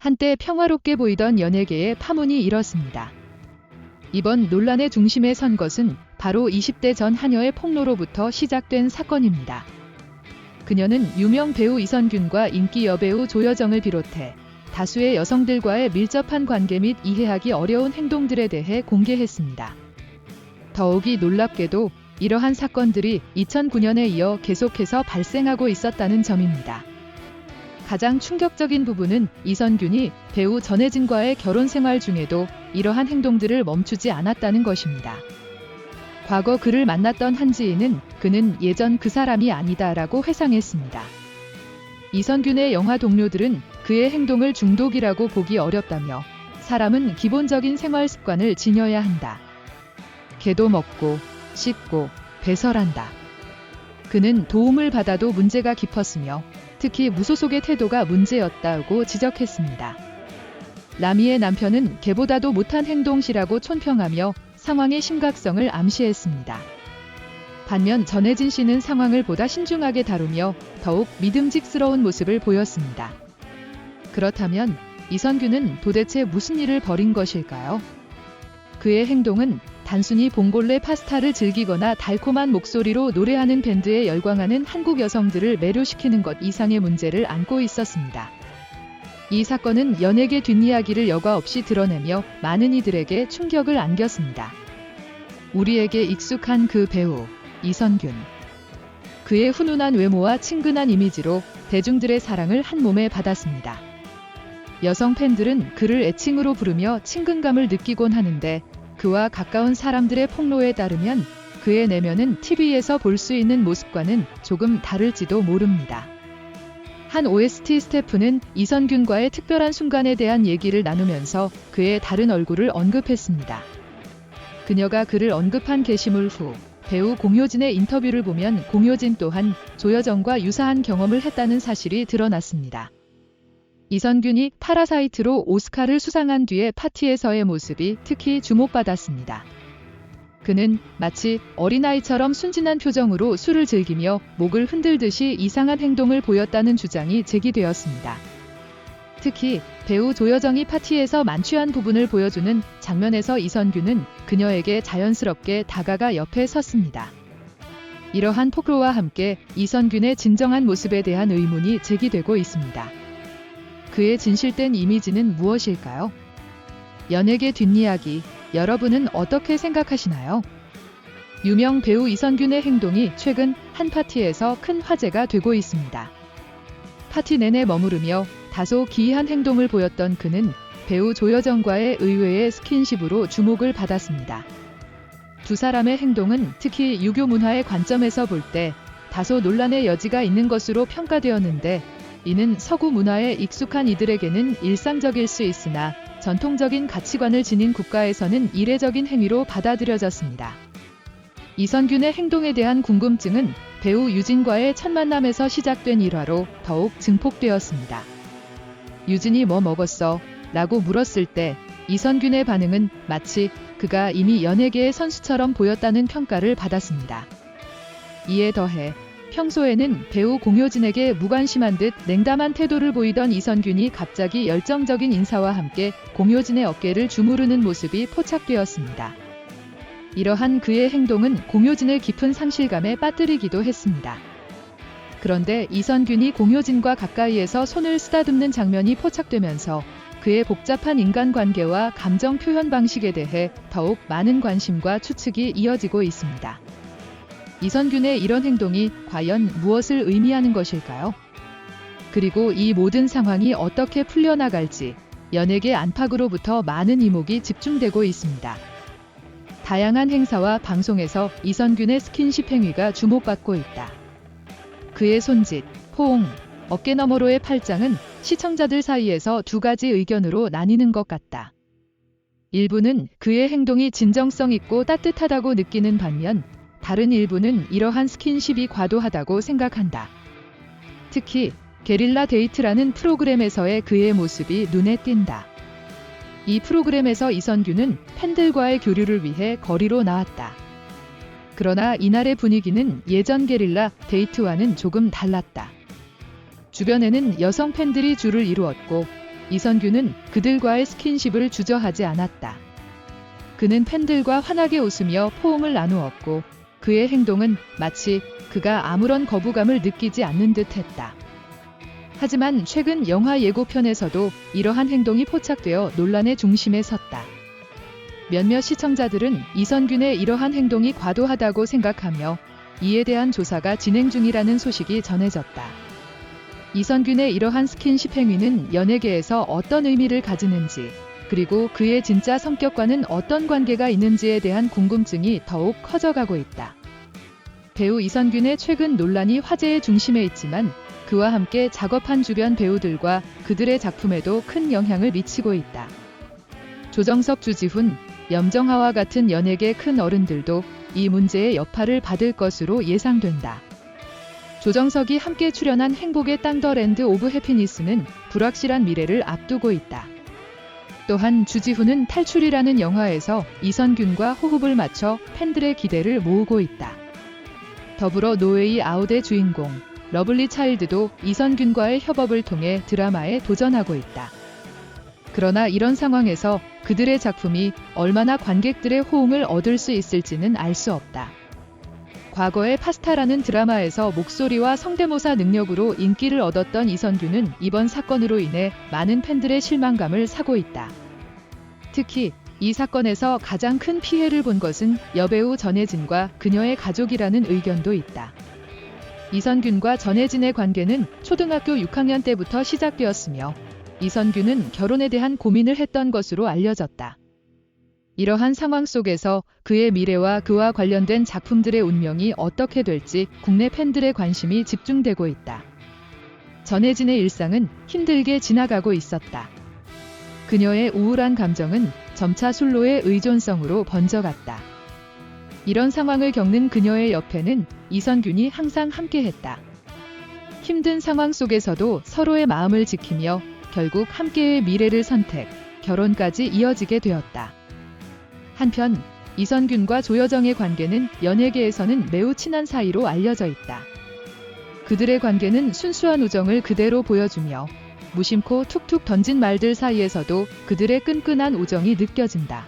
한때 평화롭게 보이던 연예계에 파문이 일었습니다. 이번 논란의 중심에 선 것은 바로 20대 전 하녀의 폭로로부터 시작된 사건입니다. 그녀는 유명 배우 이선균과 인기 여배우 조여정을 비롯해 다수의 여성들과의 밀접한 관계 및 이해하기 어려운 행동들에 대해 공개했습니다. 더욱이 놀랍게도 이러한 사건들이 2009년에 이어 계속해서 발생하고 있었다는 점입니다. 가장 충격적인 부분은 이선균이 배우 전혜진과의 결혼 생활 중에도 이러한 행동들을 멈추지 않았다는 것입니다. 과거 그를 만났던 한 지인은 그는 예전 그 사람이 아니다라고 회상했습니다. 이선균의 영화 동료들은 그의 행동을 중독이라고 보기 어렵다며 사람은 기본적인 생활 습관을 지녀야 한다. 개도 먹고 씻고 배설한다. 그는 도움을 받아도 문제가 깊었으며 특히 무소속의 태도가 문제였다고 지적했습니다. 라미의 남편은 개보다도 못한 행동시라고 촌평하며 상황의 심각성을 암시했습니다. 반면 전혜진 씨는 상황을 보다 신중하게 다루며 더욱 믿음직스러운 모습을 보였습니다. 그렇다면 이선균은 도대체 무슨 일을 벌인 것일까요? 그의 행동은 단순히 봉골레 파스타를 즐기거나 달콤한 목소리로 노래하는 밴드에 열광하는 한국 여성들을 매료시키는 것 이상의 문제를 안고 있었습니다. 이 사건은 연예계 뒷이야기를 여과 없이 드러내며 많은 이들에게 충격을 안겼습니다. 우리에게 익숙한 그 배우, 이선균. 그의 훈훈한 외모와 친근한 이미지로 대중들의 사랑을 한몸에 받았습니다. 여성 팬들은 그를 애칭으로 부르며 친근감을 느끼곤 하는데 그와 가까운 사람들의 폭로에 따르면 그의 내면은 TV에서 볼 수 있는 모습과는 조금 다를지도 모릅니다. 한 OST 스태프는 이선균과의 특별한 순간에 대한 얘기를 나누면서 그의 다른 얼굴을 언급했습니다. 그녀가 그를 언급한 게시물 후 배우 공효진의 인터뷰를 보면 공효진 또한 조여정과 유사한 경험을 했다는 사실이 드러났습니다. 이선균이 파라사이트로 오스카를 수상한 뒤의 파티에서의 모습이 특히 주목받았습니다. 그는 마치 어린아이처럼 순진한 표정으로 술을 즐기며 목을 흔들듯이 이상한 행동을 보였다는 주장이 제기되었습니다. 특히 배우 조여정이 파티에서 만취한 부분을 보여주는 장면에서 이선균은 그녀에게 자연스럽게 다가가 옆에 섰습니다. 이러한 폭로와 함께 이선균의 진정한 모습에 대한 의문이 제기되고 있습니다. 그의 진실된 이미지는 무엇일까요? 연예계 뒷이야기, 여러분은 어떻게 생각하시나요? 유명 배우 이선균의 행동이 최근 한 파티에서 큰 화제가 되고 있습니다. 파티 내내 머무르며 다소 기이한 행동을 보였던 그는 배우 조여정과의 의외의 스킨십으로 주목을 받았습니다. 두 사람의 행동은 특히 유교 문화의 관점에서 볼 때 다소 논란의 여지가 있는 것으로 평가되었는데 이는 서구 문화에 익숙한 이들에게는 일상적일 수 있으나 전통적인 가치관을 지닌 국가에서는 이례적인 행위로 받아들여졌습니다. 이선균의 행동에 대한 궁금증은 배우 유진과의 첫 만남에서 시작된 일화로 더욱 증폭되었습니다. 유진이 뭐 먹었어? 라고 물었을 때 이선균의 반응은 마치 그가 이미 연예계의 선수처럼 보였다는 평가를 받았습니다. 이에 더해 평소에는 배우 공효진에게 무관심한 듯 냉담한 태도를 보이던 이선균이 갑자기 열정적인 인사와 함께 공효진의 어깨를 주무르는 모습이 포착되었습니다. 이러한 그의 행동은 공효진을 깊은 상실감에 빠뜨리기도 했습니다. 그런데 이선균이 공효진과 가까이에서 손을 쓰다듬는 장면이 포착되면서 그의 복잡한 인간관계와 감정 표현 방식에 대해 더욱 많은 관심과 추측이 이어지고 있습니다. 이선균의 이런 행동이 과연 무엇을 의미하는 것일까요? 그리고 이 모든 상황이 어떻게 풀려나갈지 연예계 안팎으로부터 많은 이목이 집중되고 있습니다. 다양한 행사와 방송에서 이선균의 스킨십 행위가 주목받고 있다. 그의 손짓, 포옹, 어깨 너머로의 팔짱은 시청자들 사이에서 두 가지 의견으로 나뉘는 것 같다. 일부는 그의 행동이 진정성 있고 따뜻하다고 느끼는 반면 다른 일부는 이러한 스킨십이 과도하다고 생각한다. 특히 게릴라 데이트라는 프로그램에서의 그의 모습이 눈에 띈다. 이 프로그램에서 이선균은 팬들과의 교류를 위해 거리로 나왔다. 그러나 이날의 분위기는 예전 게릴라 데이트와는 조금 달랐다. 주변에는 여성 팬들이 줄을 이루었고 이선균은 그들과의 스킨십을 주저하지 않았다. 그는 팬들과 환하게 웃으며 포옹을 나누었고 그의 행동은 마치 그가 아무런 거부감을 느끼지 않는 듯 했다. 하지만 최근 영화 예고편에서도 이러한 행동이 포착되어 논란의 중심에 섰다. 몇몇 시청자들은 이선균의 이러한 행동이 과도하다고 생각하며 이에 대한 조사가 진행 중이라는 소식이 전해졌다. 이선균의 이러한 스킨십 행위는 연예계에서 어떤 의미를 가지는지, 그리고 그의 진짜 성격과는 어떤 관계가 있는지에 대한 궁금증이 더욱 커져가고 있다. 배우 이선균의 최근 논란이 화제의 중심에 있지만 그와 함께 작업한 주변 배우들과 그들의 작품에도 큰 영향을 미치고 있다. 조정석, 주지훈, 염정아와 같은 연예계 큰 어른들도 이 문제의 여파를 받을 것으로 예상된다. 조정석이 함께 출연한 행복의 땅 더 랜드 오브 해피니스는 불확실한 미래를 앞두고 있다. 또한 주지훈은 탈출이라는 영화에서 이선균과 호흡을 맞춰 팬들의 기대를 모으고 있다. 더불어 노웨이 아웃의 주인공 러블리 차일드도 이선균과의 협업을 통해 드라마에 도전하고 있다. 그러나 이런 상황에서 그들의 작품이 얼마나 관객들의 호응을 얻을 수 있을지는 알 수 없다. 과거의 파스타라는 드라마에서 목소리와 성대모사 능력으로 인기를 얻었던 이선균은 이번 사건으로 인해 많은 팬들의 실망감을 사고 있다. 특히 이 사건에서 가장 큰 피해를 본 것은 여배우 전혜진과 그녀의 가족이라는 의견도 있다. 이선균과 전혜진의 관계는 초등학교 6학년 때부터 시작되었으며 이선균은 결혼에 대한 고민을 했던 것으로 알려졌다. 이러한 상황 속에서 그의 미래와 그와 관련된 작품들의 운명이 어떻게 될지 국내 팬들의 관심이 집중되고 있다. 전혜진의 일상은 힘들게 지나가고 있었다. 그녀의 우울한 감정은 점차 술로의 의존성으로 번져갔다. 이런 상황을 겪는 그녀의 옆에는 이선균이 항상 함께했다. 힘든 상황 속에서도 서로의 마음을 지키며 결국 함께의 미래를 선택, 결혼까지 이어지게 되었다. 한편 이선균과 조여정의 관계는 연예계에서는 매우 친한 사이로 알려져 있다. 그들의 관계는 순수한 우정을 그대로 보여주며 무심코 툭툭 던진 말들 사이에서도 그들의 끈끈한 우정이 느껴진다.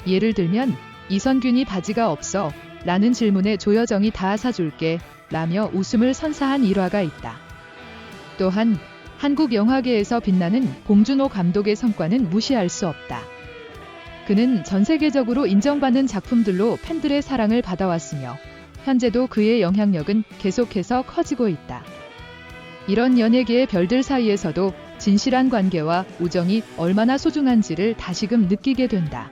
예를 들면 이선균이 바지가 없어 라는 질문에 조여정이 다 사줄게 라며 웃음을 선사한 일화가 있다. 또한 한국 영화계에서 빛나는 봉준호 감독의 성과는 무시할 수 없다. 그는 전 세계적으로 인정받는 작품들로 팬들의 사랑을 받아왔으며 현재도 그의 영향력은 계속해서 커지고 있다. 이런 연예계의 별들 사이에서도 진실한 관계와 우정이 얼마나 소중한지를 다시금 느끼게 된다.